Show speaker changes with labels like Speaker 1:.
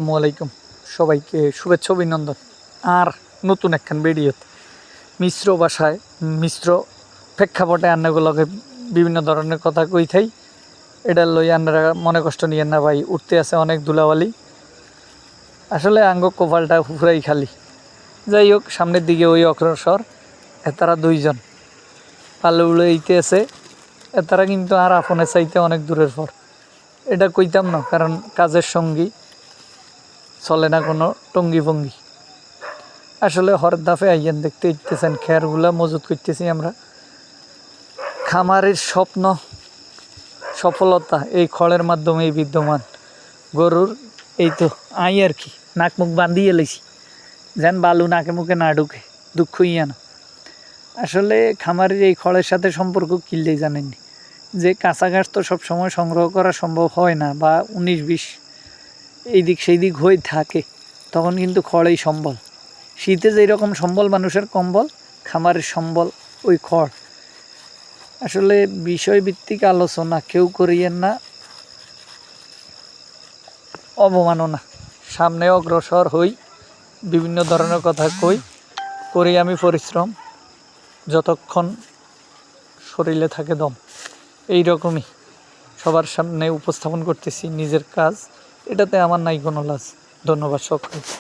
Speaker 1: আসসালামু আলাইকুম, সবাইকে শুভেচ্ছা অভিনন্দন। আর নতুন একখান ভিডিওতে মিশ্র ভাষায় মিশ্র প্রেক্ষাপটে আন্নাগুলোকে বিভিন্ন ধরনের কথা কই থাই। এটা লই আন্নারা মনে কষ্ট নিয়েন না ভাই, উঠতে আছে অনেক ধুলাবালি। আসলে আঙ্গ কপালটা পুরাই খালি। যাই হোক, সামনের দিকে ওই অগ্রসর এতারা দুইজন পালে উড়াইতে আছে। এতারা কিন্তু আর আপনে চাইতে অনেক দূরের পর। এটা কইতাম না, কারণ কাজের সঙ্গী চলে না কোনো টঙ্গি ভঙ্গি। আসলে হর দাফে আইয়েন দেখতে ইচ্ছেছেন খেয়ারগুলা মজুত করতেছি আমরা। খামারের স্বপ্ন সফলতা এই খড়ের মাধ্যমেই বিদ্যমান। গরুর এই তো আই আর কি, নাক মুখ বান্ধিয়ে লেছি যেন বালু নাকে মুখে না ঢুকে, দুঃখ ইয়া না। আসলে খামারের এই খড়ের সাথে সম্পর্ক কিনলেই জানেননি যে কাঁচা ঘাস তো সবসময় সংগ্রহ করা সম্ভব হয় না, বা 19-20 এই দিক সেই দিক হয়ে থাকে, তখন কিন্তু খড়েই সম্বল। শীতে যেই রকম সম্বল মানুষের কম্বল, খামারের সম্বল ওই খড়। আসলে বিষয়ভিত্তিক আলোচনা কেউ করিয়েন না, অবমাননা। সামনে অগ্রসর হই, বিভিন্ন ধরনের কথা করি আমি পরিশ্রম, যতক্ষণ শরীরে থাকে দম। এই রকমই সবার সামনে উপস্থাপন করতেছি নিজের কাজ। এটাতে আমার নাই কোনো লাজ। ধন্যবাদ সকলকে।